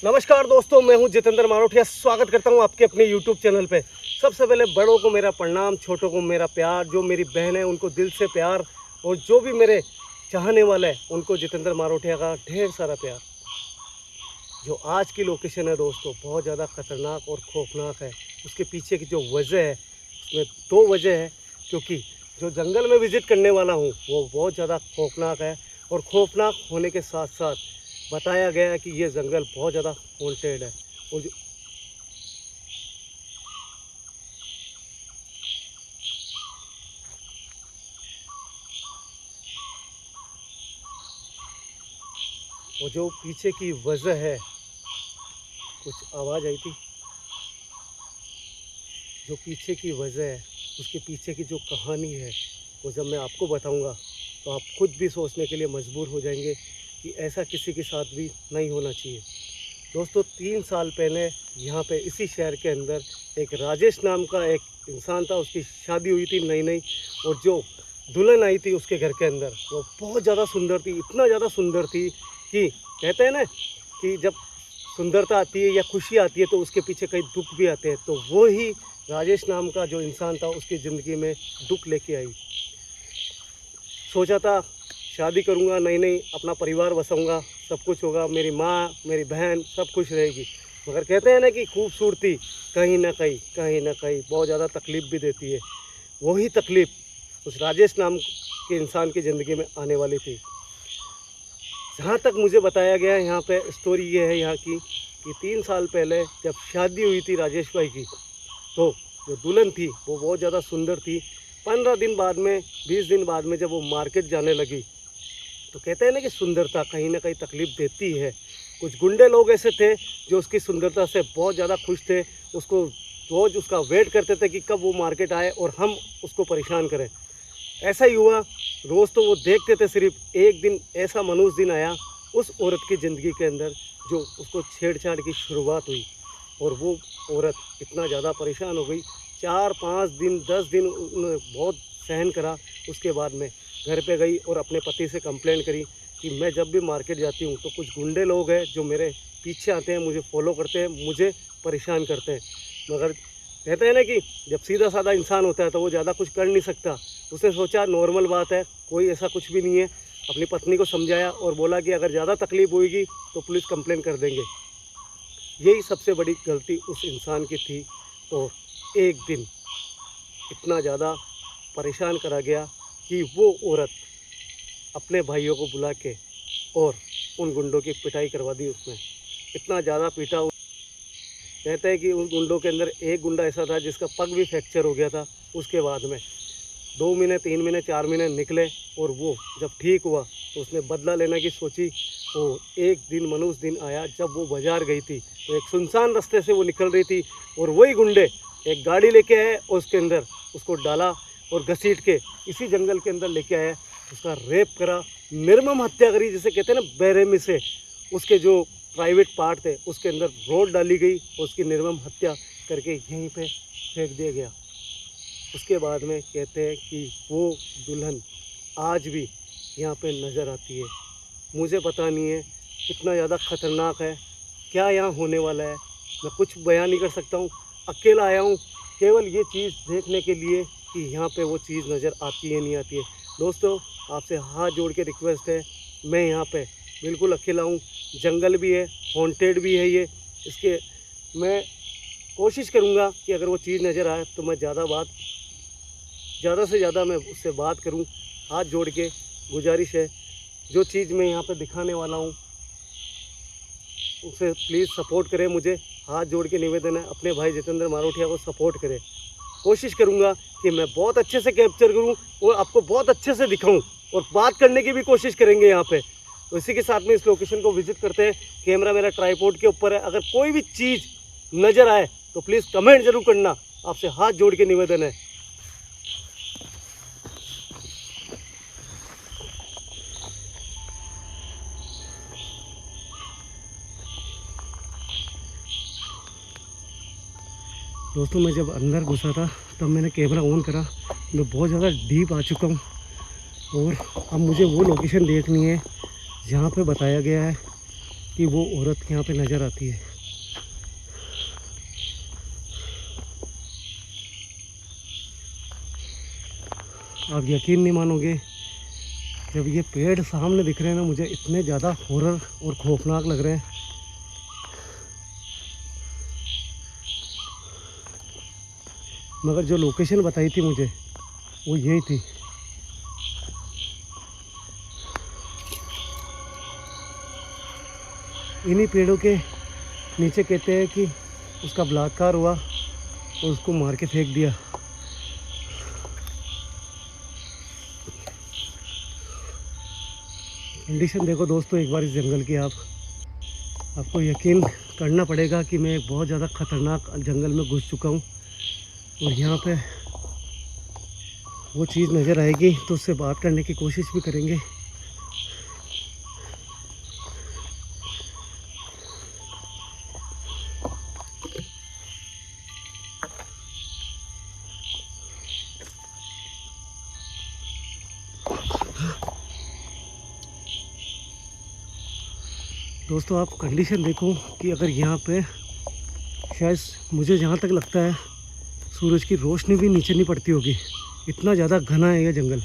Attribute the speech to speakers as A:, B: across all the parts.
A: नमस्कार दोस्तों, मैं हूं जितेंद्र मारोठिया। स्वागत करता हूं आपके अपने YouTube चैनल पे। सबसे पहले बड़ों को मेरा प्रणाम, छोटों को मेरा प्यार। जो मेरी बहन है उनको दिल से प्यार, और जो भी मेरे चाहने वाले हैं उनको जितेंद्र मारोठिया का ढेर सारा प्यार। जो आज की लोकेशन है दोस्तों, बहुत ज़्यादा ख़तरनाक और खौफनाक है। उसके पीछे की जो वजह है, उसमें दो वजह है। क्योंकि जो जंगल में विज़िट करने वाला हूँ वो बहुत ज़्यादा खौफनाक है, और खौफनाक होने के साथ साथ बताया गया है कि ये जंगल बहुत ज़्यादा हॉन्टेड है। और जो पीछे की वजह है, कुछ आवाज़ आई थी, जो पीछे की वजह है, उसके पीछे की जो कहानी है, वो जब मैं आपको बताऊंगा तो आप खुद भी सोचने के लिए मजबूर हो जाएंगे कि ऐसा किसी के साथ भी नहीं होना चाहिए। दोस्तों, 3 साल पहले यहाँ पे इसी शहर के अंदर एक राजेश नाम का एक इंसान था। उसकी शादी हुई थी नई नई, और जो दुल्हन आई थी उसके घर के अंदर, वो बहुत ज़्यादा सुंदर थी। इतना ज़्यादा सुंदर थी कि कहते हैं ना कि जब सुंदरता आती है या खुशी आती है तो उसके पीछे कई दुख भी आते हैं। तो वो ही राजेश नाम का जो इंसान था, उसकी ज़िंदगी में दुख लेके आई। सोचा था शादी करूँगा, नई नई अपना परिवार बसाऊँगा, सब कुछ होगा, मेरी माँ मेरी बहन सब खुश रहेगी। मगर कहते हैं ना कि खूबसूरती कहीं ना कहीं बहुत ज़्यादा तकलीफ़ भी देती है। वही तकलीफ़ उस राजेश नाम के इंसान की ज़िंदगी में आने वाली थी। जहाँ तक मुझे बताया गया है, यहाँ पे स्टोरी ये है यहाँ की कि 3 साल पहले जब शादी हुई थी राजेश भाई की, तो जो दुल्हन थी वो बहुत ज़्यादा सुंदर थी। 15 दिन बाद में, 20 दिन बाद में जब वो मार्केट जाने लगी, तो कहते हैं ना कि सुंदरता कहीं ना कहीं तकलीफ़ देती है। कुछ गुंडे लोग ऐसे थे जो उसकी सुंदरता से बहुत ज़्यादा खुश थे। उसको रोज़ उसका वेट करते थे कि कब वो मार्केट आए और हम उसको परेशान करें। ऐसा ही हुआ। रोज़ तो वो देखते थे, सिर्फ एक दिन ऐसा मनुष्य दिन आया उस औरत की ज़िंदगी के अंदर जो उसको छेड़छाड़ की शुरुआत हुई। और वो औरत इतना ज़्यादा परेशान हो गई, 4-5 दिन 10 दिन उन्होंने बहुत सहन करा। उसके बाद में घर पे गई और अपने पति से कंप्लेंट करी कि मैं जब भी मार्केट जाती हूँ तो कुछ गुंडे लोग हैं जो मेरे पीछे आते हैं, मुझे फॉलो करते हैं, मुझे परेशान करते हैं। मगर कहते हैं ना कि जब सीधा साधा इंसान होता है तो वो ज़्यादा कुछ कर नहीं सकता। उसने सोचा नॉर्मल बात है, कोई ऐसा कुछ भी नहीं है। अपनी पत्नी को समझाया और बोला कि अगर ज़्यादा तकलीफ़ होगी तो पुलिस कंप्लेंट कर देंगे। यही सबसे बड़ी गलती उस इंसान की थी। और एक दिन इतना ज़्यादा परेशान करा गया कि वो औरत अपने भाइयों को बुला के और उन गुंडों की पिटाई करवा दी। उसने इतना ज़्यादा पीटा। कहते हैं कि उन गुंडों के अंदर एक गुंडा ऐसा था जिसका पग भी फ्रैक्चर हो गया था। उसके बाद में 2 महीने 3 महीने 4 महीने निकले, और वो जब ठीक हुआ तो उसने बदला लेने की सोची। तो एक दिन मनुष्य दिन आया जब वो बाज़ार गई थी, तो एक सुनसान रास्ते से वो निकल रही थी, और वही गुंडे एक गाड़ी लेके आए और उसके अंदर उसको डाला और घसीट के इसी जंगल के अंदर लेके आया। उसका रेप करा, निर्मम हत्या करी, जिसे कहते हैं ना बेरहमी से। उसके जो प्राइवेट पार्ट थे उसके अंदर रोड डाली गई और उसकी निर्मम हत्या करके यहीं पे फेंक दिया गया। उसके बाद में कहते हैं कि वो दुल्हन आज भी यहाँ पे नज़र आती है। मुझे पता नहीं है कितना ज़्यादा ख़तरनाक है, क्या यहाँ होने वाला है, मैं कुछ बयान नहीं कर सकता हूँ। अकेला आया हूँ केवल ये चीज़ देखने के लिए कि यहाँ पे वो चीज़ नज़र आती है नहीं आती है। दोस्तों, आपसे हाथ जोड़ के रिक्वेस्ट है, मैं यहाँ पे बिल्कुल अकेला हूँ। जंगल भी है, हॉन्टेड भी है ये। इसके मैं कोशिश करूँगा कि अगर वो चीज़ नज़र आए तो मैं ज़्यादा से ज़्यादा मैं उससे बात करूं। हाथ जोड़ के गुजारिश है, जो चीज़ मैं यहाँ पे दिखाने वाला हूँ उसे प्लीज़ सपोर्ट करें। मुझे हाथ जोड़ के निवेदन है, अपने भाई जितेंद्र मारोठिया को सपोर्ट करें। कोशिश करूँगा कि मैं बहुत अच्छे से कैप्चर करूँ और आपको बहुत अच्छे से दिखाऊँ, और बात करने की भी कोशिश करेंगे यहाँ पे। तो इसी के साथ में इस लोकेशन को विज़िट करते हैं। कैमरा मेरा ट्राइपॉड के ऊपर है। अगर कोई भी चीज़ नज़र आए तो प्लीज़ कमेंट ज़रूर करना, आपसे हाथ जोड़ के निवेदन है। दोस्तों, मैं जब अंदर घुसा था तब मैंने कैमरा ऑन करा। मैं बहुत ज़्यादा डीप आ चुका हूँ, और अब मुझे वो लोकेशन देखनी है जहाँ पे बताया गया है कि वो औरत यहाँ पे नज़र आती है। आप यकीन नहीं मानोगे, जब ये पेड़ सामने दिख रहे हैं ना, मुझे इतने ज़्यादा हॉरर और खौफनाक लग रहे हैं। मगर जो लोकेशन बताई थी मुझे वो यही थी। इन्हीं पेड़ों के नीचे कहते हैं कि उसका बलात्कार हुआ और उसको मार के फेंक दिया। कंडीशन देखो दोस्तों एक बार इस जंगल की। आपको यकीन करना पड़ेगा कि मैं एक बहुत ज़्यादा ख़तरनाक जंगल में घुस चुका हूँ और यहाँ पे वो चीज़ नज़र आएगी तो उससे बात करने की कोशिश भी करेंगे। दोस्तों आप कंडीशन देखो कि अगर यहाँ पे शायद मुझे जहाँ तक लगता है सूरज की रोशनी भी नीचे नहीं पड़ती होगी, इतना ज़्यादा घना है यह जंगल।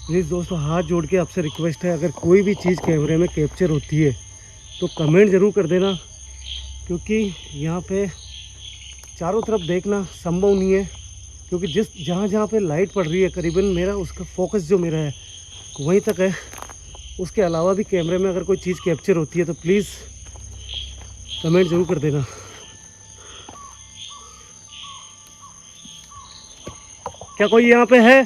A: प्लीज़ दोस्तों हाथ जोड़ के आपसे रिक्वेस्ट है, अगर कोई भी चीज़ कैमरे में कैप्चर होती है तो कमेंट ज़रूर कर देना, क्योंकि यहाँ पे चारों तरफ देखना संभव नहीं है। क्योंकि जहाँ पे लाइट पड़ रही है करीबन मेरा उसका फोकस जो मेरा है वहीं तक है। उसके अलावा भी कैमरे में अगर कोई चीज़ कैप्चर होती है तो प्लीज़ कमेंट ज़रूर कर देना। क्या कोई यहाँ पे है?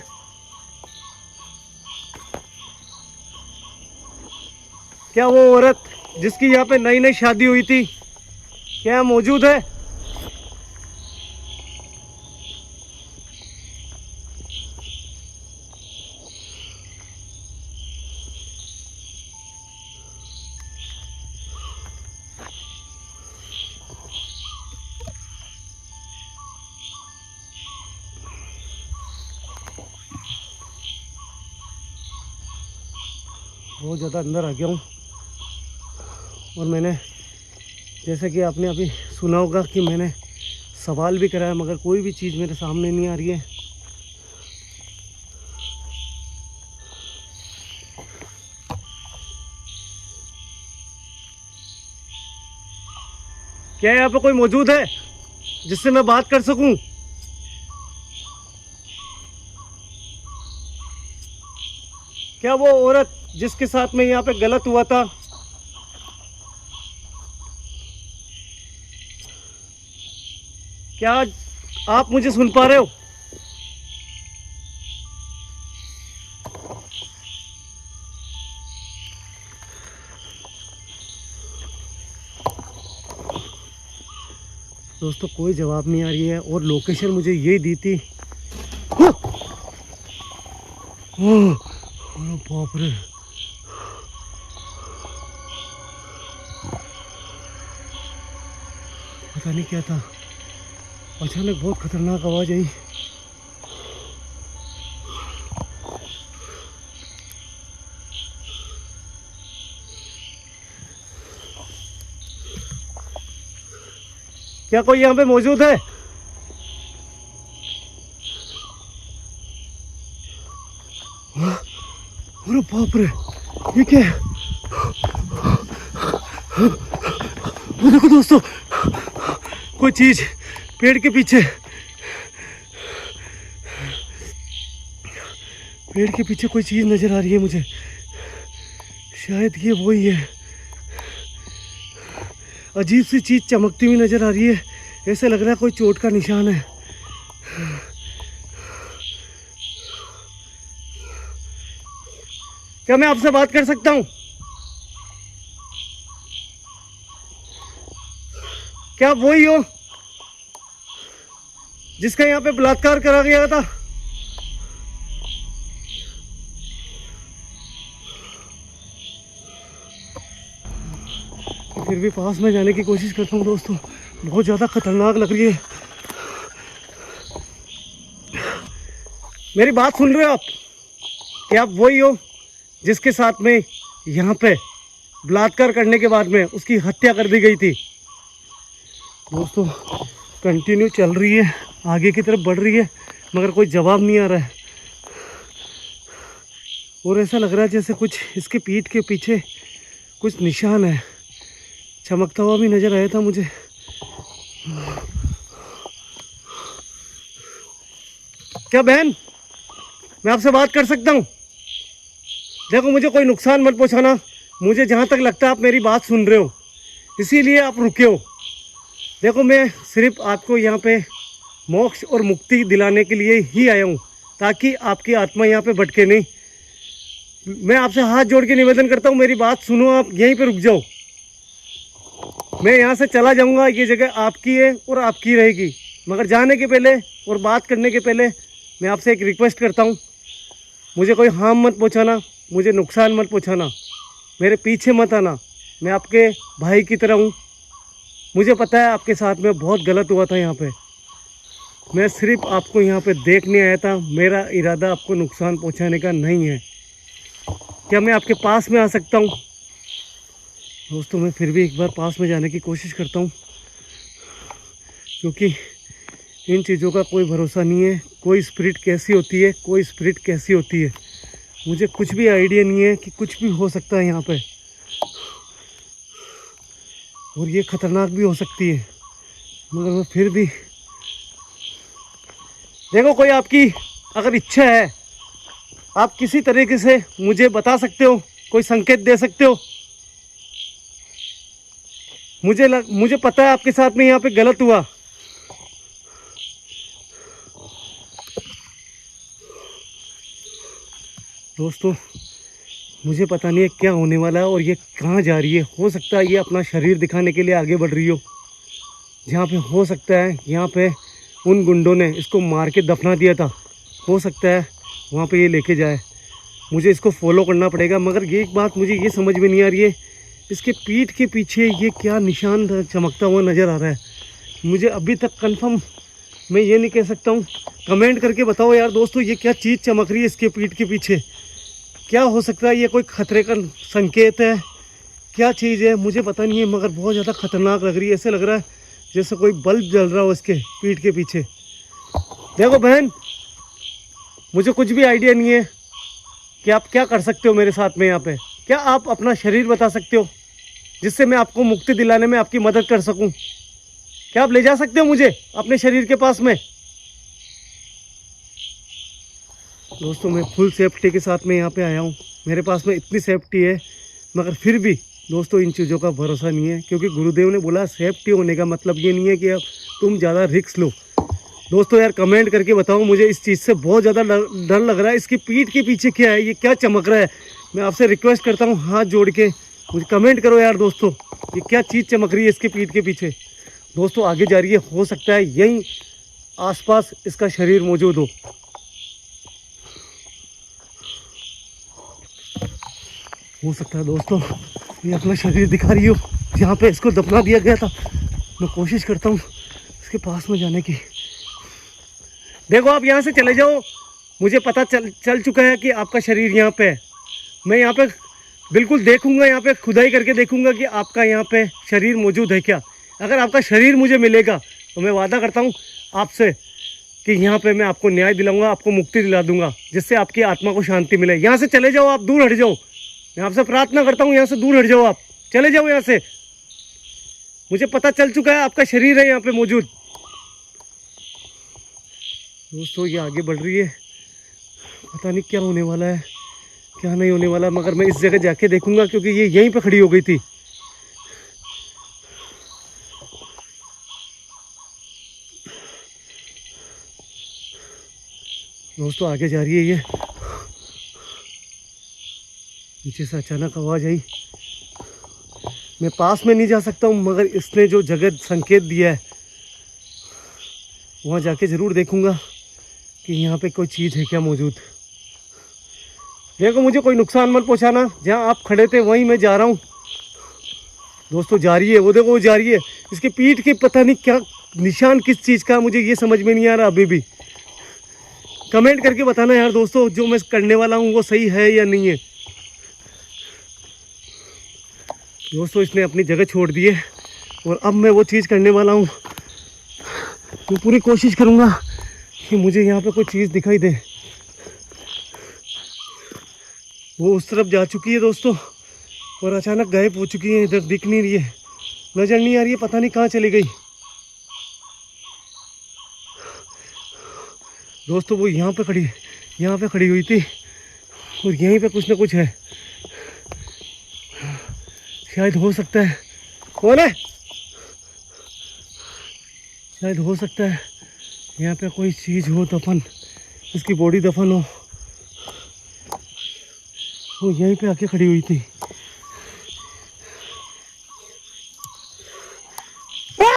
A: क्या वो औरत जिसकी यहाँ पे नई नई शादी हुई थी क्या मौजूद है? बहुत ज़्यादा अंदर आ गया हूँ और मैंने जैसे कि आपने अभी सुना होगा कि मैंने सवाल भी कराया मगर कोई भी चीज़ मेरे सामने नहीं आ रही है। क्या यहाँ पे कोई मौजूद है जिससे मैं बात कर सकूं? क्या वो औरत जिसके साथ में यहाँ पे गलत हुआ था, क्या आप मुझे सुन पा रहे हो? दोस्तों कोई जवाब नहीं आ रही है और लोकेशन मुझे यही दी थी। अरे बाप रे, पता नहीं क्या था, अचानक बहुत खतरनाक आवाज आई। क्या कोई यहाँ पे मौजूद है? अरे बाप रे, ये क्या है? वो देखो दोस्तों, कोई चीज पेड़ के पीछे, पेड़ के पीछे कोई चीज नजर आ रही है मुझे। शायद ये वही है। अजीब सी चीज चमकती हुई नजर आ रही है, ऐसे लग रहा है कोई चोट का निशान है। क्या मैं आपसे बात कर सकता हूं? क्या आप वही हो जिसका यहाँ पे बलात्कार करा गया था? फिर भी पास में जाने की कोशिश करता हूँ दोस्तों, बहुत ज़्यादा खतरनाक लग रही है। मेरी बात सुन रहे हो आप? कि आप वही हो जिसके साथ में यहाँ पे बलात्कार करने के बाद में उसकी हत्या कर दी गई थी। दोस्तों कंटिन्यू चल रही है, आगे की तरफ बढ़ रही है, मगर कोई जवाब नहीं आ रहा है। और ऐसा लग रहा है जैसे कुछ इसके पीठ के पीछे कुछ निशान है, चमकता हुआ भी नज़र आया था मुझे। क्या बहन, मैं आपसे बात कर सकता हूँ? देखो मुझे कोई नुकसान मत पहुँचाना, मुझे जहाँ तक लगता है आप मेरी बात सुन रहे हो, इसीलिए आप रुके हो। देखो मैं सिर्फ आपको यहाँ पे मोक्ष और मुक्ति दिलाने के लिए ही आया हूँ, ताकि आपकी आत्मा यहाँ पे भटके नहीं। मैं आपसे हाथ जोड़ के निवेदन करता हूँ, मेरी बात सुनो, आप यहीं पे रुक जाओ। मैं यहाँ से चला जाऊँगा, ये जगह आपकी है और आपकी रहेगी, मगर जाने के पहले और बात करने के पहले मैं आपसे एक रिक्वेस्ट करता हूँ, मुझे कोई हार्म मत पहुँचाना, मुझे नुकसान मत पहुँचाना, मेरे पीछे मत आना। मैं आपके भाई की तरह हूँ, मुझे पता है आपके साथ में बहुत गलत हुआ था। यहाँ पे मैं सिर्फ आपको यहाँ पे देखने आया था, मेरा इरादा आपको नुकसान पहुँचाने का नहीं है। क्या मैं आपके पास में आ सकता हूँ? दोस्तों मैं फिर भी एक बार पास में जाने की कोशिश करता हूँ, क्योंकि इन चीज़ों का कोई भरोसा नहीं है। कोई स्पिरिट कैसी होती है, कोई स्पिरिट कैसी होती है, मुझे कुछ भी आइडिया नहीं है कि कुछ भी हो सकता है यहाँ पे, और ये ख़तरनाक भी हो सकती है। मगर मैं फिर भी, देखो कोई आपकी अगर इच्छा है, आप किसी तरीके से मुझे बता सकते हो, कोई संकेत दे सकते हो। मुझे पता है आपके साथ में यहाँ पे गलत हुआ। दोस्तों मुझे पता नहीं है क्या होने वाला है और ये कहाँ जा रही है। हो सकता है ये अपना शरीर दिखाने के लिए आगे बढ़ रही हो, जहाँ पे हो सकता है यहाँ पे उन गुंडों ने इसको मार के दफना दिया था, हो सकता है वहाँ पे ये लेके जाए। मुझे इसको फॉलो करना पड़ेगा, मगर ये एक बात मुझे ये समझ में नहीं आ रही है, इसके पीठ के पीछे ये क्या निशान चमकता हुआ नज़र आ रहा है। मुझे अभी तक कंफर्म मैं ये नहीं कह सकता हूँ, कमेंट करके बताओ यार दोस्तों, ये क्या चीज़ चमक रही है इसके पीठ के पीछे? क्या हो सकता है? ये कोई खतरे का संकेत है, क्या चीज़ है मुझे पता नहीं है, मगर बहुत ज़्यादा खतरनाक लग रही है। ऐसे लग रहा है जैसे कोई बल्ब जल रहा हो इसके पीठ के पीछे। देखो बहन, मुझे कुछ भी आइडिया नहीं है कि आप क्या कर सकते हो मेरे साथ में यहाँ पे। क्या आप अपना शरीर बता सकते हो जिससे मैं आपको मुक्ति दिलाने में आपकी मदद कर सकूं? क्या आप ले जा सकते हो मुझे अपने शरीर के पास में? दोस्तों मैं फुल सेफ्टी के साथ में यहाँ पे आया हूँ, मेरे पास में इतनी सेफ्टी है, मगर फिर भी दोस्तों इन चीज़ों का भरोसा नहीं है, क्योंकि गुरुदेव ने बोला सेफ्टी होने का मतलब ये नहीं है कि अब तुम ज़्यादा रिस्क लो। दोस्तों यार कमेंट करके बताओ, मुझे इस चीज़ से बहुत ज़्यादा डर लग रहा है। इसकी पीठ के पीछे क्या है, ये क्या चमक रहा है? मैं आपसे रिक्वेस्ट करता हूँ हाथ जोड़ के, मुझे कमेंट करो यार दोस्तों, ये क्या चीज़ चमक रही है इसके पीठ के पीछे। दोस्तों आगे जा रही है, हो सकता है यहीं आसपास इसका शरीर मौजूद हो सकता है दोस्तों ये अपना शरीर दिखा रही हो जहाँ पे इसको दफना दिया गया था। मैं कोशिश करता हूँ इसके पास में जाने की। देखो आप यहाँ से चले जाओ, मुझे पता चल चुका है कि आपका शरीर यहाँ पे है। मैं यहाँ पे बिल्कुल देखूंगा, यहाँ पे खुदाई करके देखूंगा कि आपका यहाँ पे शरीर मौजूद है क्या। अगर आपका शरीर मुझे मिलेगा तो मैं वादा करता हूँ आपसे कि यहाँ पे मैं आपको न्याय दिलाऊंगा, आपको मुक्ति दिला दूंगा, जिससे आपकी आत्मा को शांति मिले। यहाँ से चले जाओ, आप दूर हट जाओ, मैं आपसे प्रार्थना करता हूँ यहाँ से दूर हट जाओ, आप चले जाओ यहाँ से। मुझे पता चल चुका है आपका शरीर है यहाँ पे मौजूद। दोस्तों ये आगे बढ़ रही है, पता नहीं क्या होने वाला है क्या नहीं होने वाला, मगर मैं इस जगह जाके देखूंगा क्योंकि ये यहीं पे खड़ी हो गई थी। दोस्तों आगे जा रही है ये, पीछे से अचानक आवाज़ आई। मैं पास में नहीं जा सकता हूँ, मगर इसने जो जगह संकेत दिया है वहाँ जाके ज़रूर देखूंगा कि यहाँ पे कोई चीज़ है क्या मौजूद। देखो मुझे कोई नुकसान मत पहुँचाना, जहाँ आप खड़े थे वहीं मैं जा रहा हूँ। दोस्तों जा रही है, वो देखो वो जा रही है। इसके पीठ के पता नहीं क्या निशान किस चीज़ का, मुझे ये समझ में नहीं आ रहा अभी भी। कमेंट करके बताना यार दोस्तों, जो मैं करने वाला हूँ वो सही है या नहीं है। दोस्तों इसने अपनी जगह छोड़ दी है और अब मैं वो चीज़ करने वाला हूँ। मैं पूरी कोशिश करूँगा कि मुझे यहाँ पे कोई चीज़ दिखाई दे। वो उस तरफ जा चुकी है दोस्तों और अचानक गायब हो चुकी है, इधर दिख नहीं रही है, नज़र नहीं आ रही है, पता नहीं कहाँ चली गई। दोस्तों वो यहाँ पे खड़ी हुई थी और यहीं पे कुछ ना कुछ है। शायद हो सकता है, कौन है, शायद हो सकता है यहाँ पे कोई चीज़ हो, दफन, इसकी बॉडी दफन हो। वो यहीं पे आके खड़ी हुई थी।